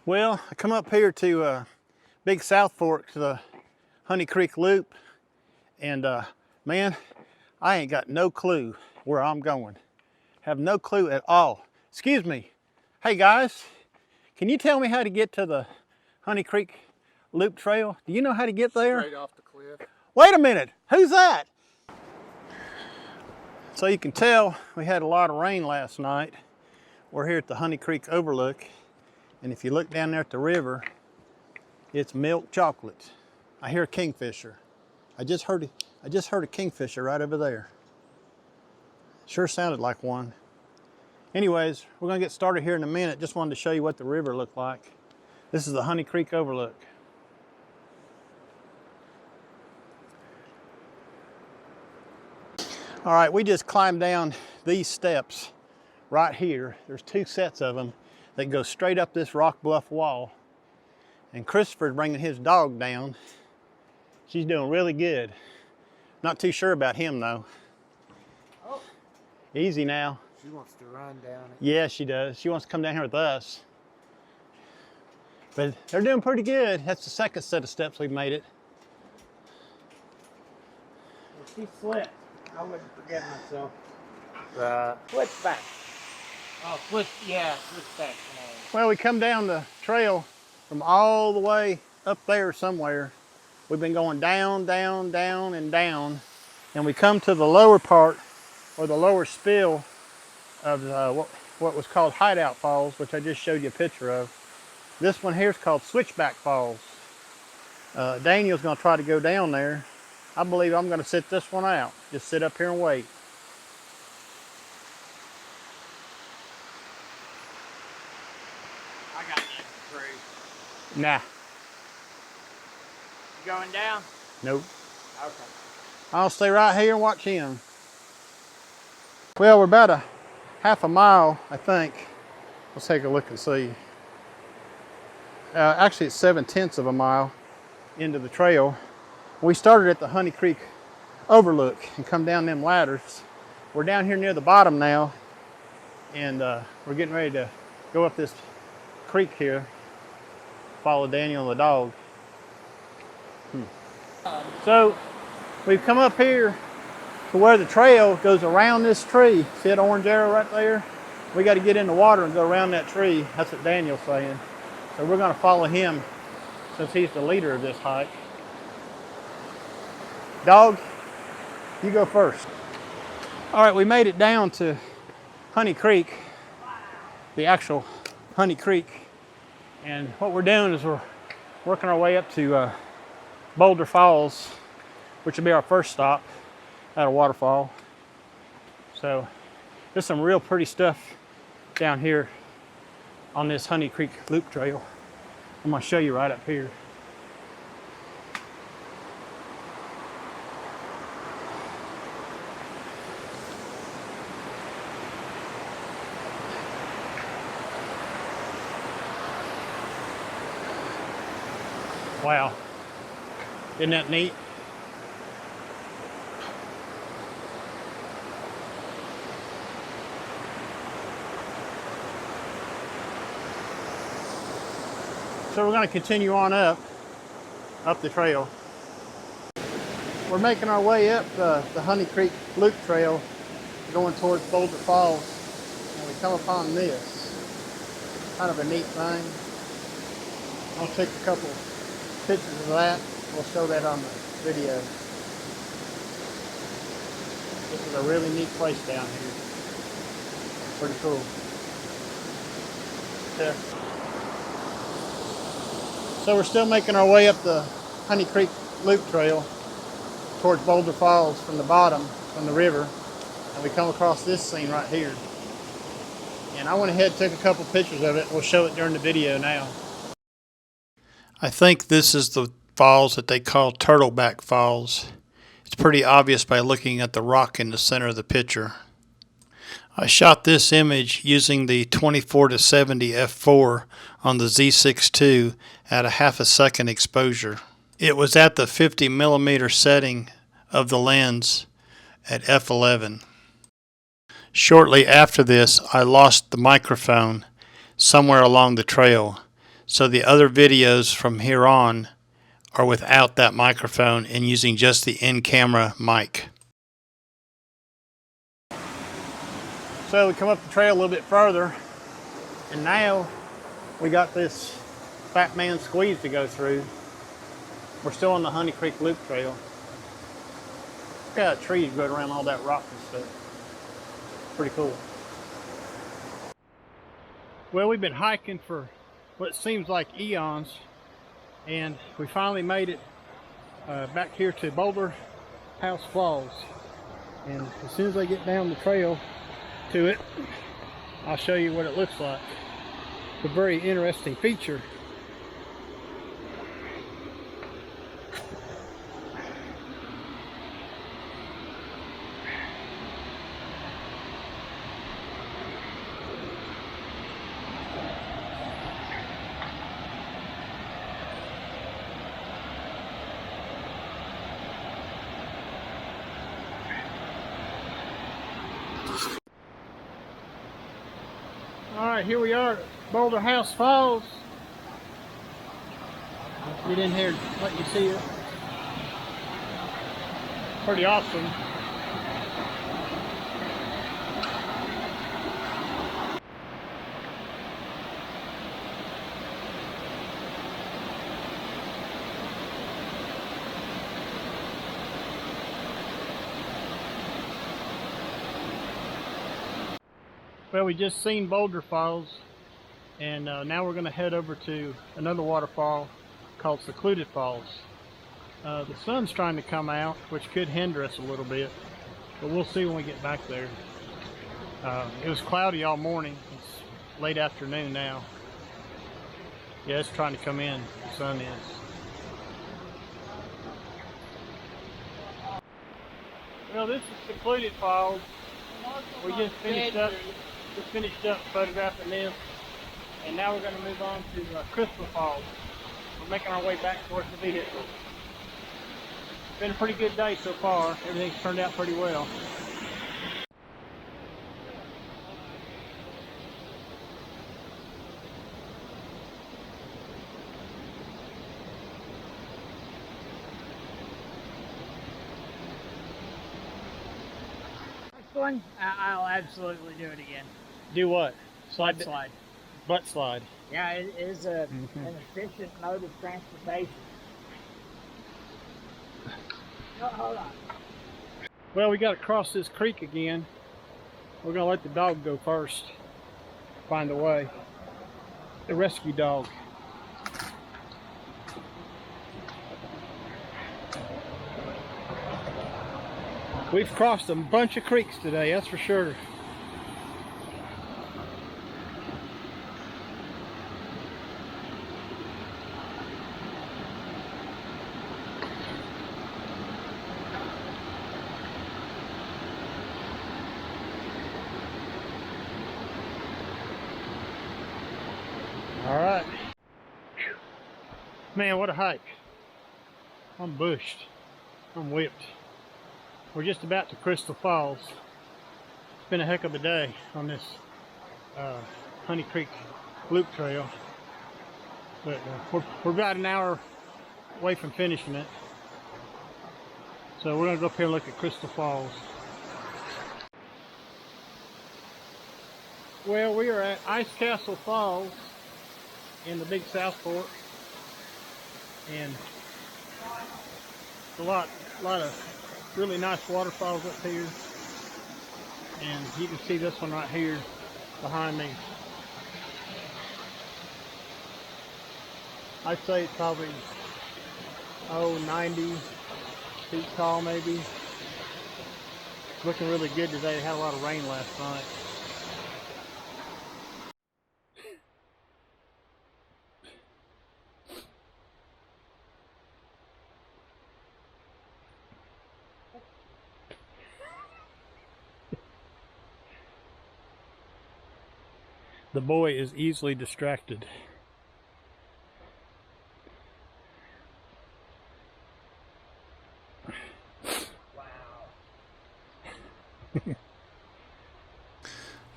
Well, I come up here to Big South Fork to the Honey Creek Loop, and man, I ain't got no clue where I'm going. Have no clue at all. Excuse me. Hey guys, can you tell me how to get to the Honey Creek Loop Trail? Do you know how to get there? Straight off the cliff. Wait a minute, who's that? So you can tell we had a lot of rain last night. We're here at the Honey Creek Overlook, and if you look down there at the river, it's milk chocolate. I hear a kingfisher. I just heard a kingfisher right over there. Sure sounded like one. Anyways, we're gonna get started here in a minute. Just wanted to show you what the river looked like. This is the Honey Creek Overlook. All right, we just climbed down these steps right here. There's two sets of them that go straight up this rock bluff wall. And Christopher's bringing his dog down. She's doing really good. Not too sure about him though. Oh. Easy now. She wants to run down it. Yeah, she does. She wants to come down here with us. But they're doing pretty good. That's the second set of steps we've made it. She slipped. I wouldn't forget myself. Switchback. Oh, switchback. Well, we come down the trail from all the way up there somewhere. We've been going down, down, down, and down. And we come to the lower part, or the lower spill of what was called Hideout Falls, which I just showed you a picture of. This one here is called Switchback Falls. Daniel's gonna try to go down there. I believe I'm gonna sit this one out. Just sit up here and wait. I got nothing to prove. Nah. You going down? Nope. Okay. I'll stay right here and watch him. Well, we're about a half a mile, I think. Let's take a look and see. Actually, it's 7/10 of a mile into the trail. We started at the Honey Creek Overlook and come down them ladders. We're down here near the bottom now, and we're getting ready to go up this creek here, follow Daniel and the dog. So we've come up here to where the trail goes around this tree. See that orange arrow right there? We got to get in the water and go around that tree. That's what Daniel's saying. So we're going to follow him since he's the leader of this hike. Dog, you go first. All right, we made it down to Honey Creek, the actual Honey Creek. And what we're doing is we're working our way up to Boulder Falls, which will be our first stop at a waterfall. So there's some real pretty stuff down here on this Honey Creek Loop Trail. I'm gonna show you right up here. Wow, isn't that neat? So we're going to continue on up the trail. We're making our way up the Honey Creek Loop Trail, going towards Boulder Falls, and we come upon this. Kind of a neat thing. I'll take a couple pictures of that. We'll show that on the video. This is a really neat place down here. Pretty cool. Yeah. So we're still making our way up the Honey Creek Loop Trail towards Boulder Falls from the bottom, from the river. And we come across this scene right here. And I went ahead and took a couple pictures of it. We'll show it during the video now. I think this is the falls that they call Turtleback Falls. It's pretty obvious by looking at the rock in the center of the picture. I shot this image using the 24-70 f4 on the Z6 II at a half a second exposure. It was at the 50mm setting of the lens at f11. Shortly after this, I lost the microphone somewhere along the trail, So the other videos from here on are without that microphone and using just the in-camera mic. So we come up the trail a little bit further, and now we got this Fat Man Squeeze to go through. We're still on the Honey Creek Loop Trail. Look at that trees growing around all that rock and stuff. Pretty cool. Well, we've been hiking for what seems like eons, and we finally made it back here to Boulder Falls. And as soon as I get down the trail to it, I'll show you what it looks like. It's a very interesting feature. Alright, here we are at Boulder Falls. Get in here and let you see it. Pretty awesome. Well, we just seen Boulder Falls, and now we're going to head over to another waterfall called Secluded Falls. The sun's trying to come out, which could hinder us a little bit, but we'll see when we get back there. It was cloudy all morning. It's late afternoon now. Yeah, it's trying to come in. The sun is. Well, this is Secluded Falls. We just finished up photographing this, and now we're going to move on to Crystal Falls. We're making our way back towards the vehicle. It's been a pretty good day so far. Everything's turned out pretty well. One, I'll absolutely do it again. Do what? Butt slide. Butt slide. Yeah, it is an efficient mode of transportation. No, hold on. Well, we got to cross this creek again. We're going to let the dog go first. Find a way. The rescue dog. We've crossed a bunch of creeks today, that's for sure. All right. Man, what a hike. I'm bushed. I'm whipped. We're just about to Crystal Falls. It's been a heck of a day on this Honey Creek Loop Trail. But we're about an hour away from finishing it. So we're going to go up here and look at Crystal Falls. Well, we are at Ice Castle Falls in the Big South Fork. And a lot of really nice waterfalls up here, and you can see this one right here behind me. I'd say it's probably 90 feet tall maybe. It's looking really good today. It had a lot of rain last night. The boy is easily distracted.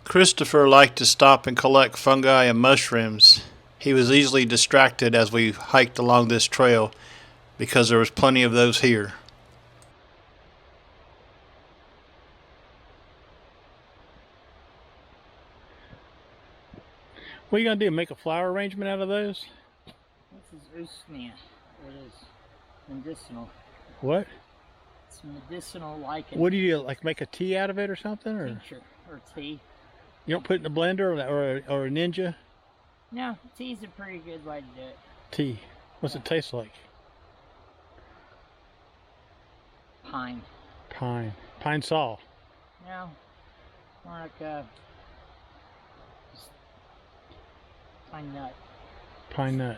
Christopher liked to stop and collect fungi and mushrooms. He was easily distracted as we hiked along this trail because there was plenty of those here. What are you going to do, make a flower arrangement out of those? This is usnea. It is medicinal. What? It's medicinal lichen. What do you do, like make a tea out of it or something? Or Tincture or tea. You don't put it in a blender or a Ninja? No, tea's a pretty good way to do it. Tea. What's it taste like? Pine. Pine. Pine sol. No. More like pine nut. Pine nut.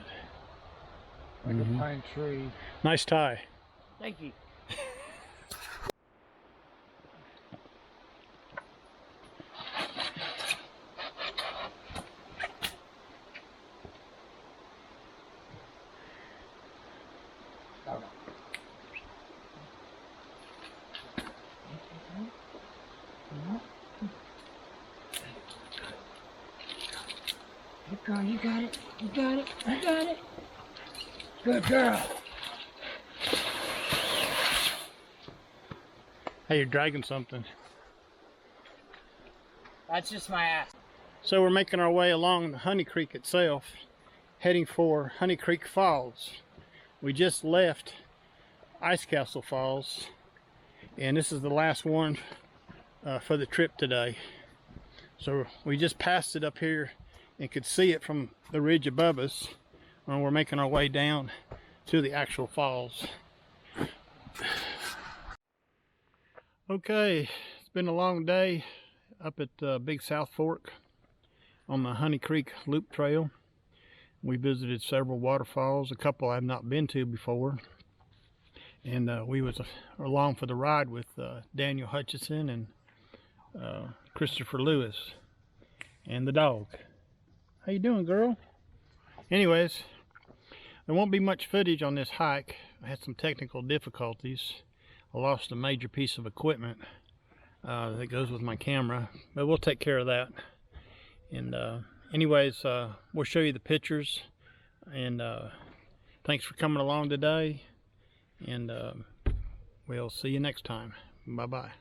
Like a pine tree. Nice tie. Thank you. Good girl, you got it. You got it. You got it. Good girl. Hey, you're dragging something. That's just my ass. So we're making our way along the Honey Creek itself, heading for Honey Creek Falls. We just left Ice Castle Falls, and this is the last one for the trip today. So we just passed it up here and could see it from the ridge above us when we're making our way down to the actual falls. Okay, it's been a long day up at Big South Fork on the Honey Creek Loop Trail. We visited several waterfalls, a couple I've not been to before, and we was along for the ride with Daniel Hutchison and Christopher Lewis and the dog. How you doing, girl? Anyways, there won't be much footage on this hike. I had some technical difficulties. I lost a major piece of equipment that goes with my camera, but we'll take care of that. And anyways, we'll show you the pictures, and thanks for coming along today, and we'll see you next time. Bye-bye.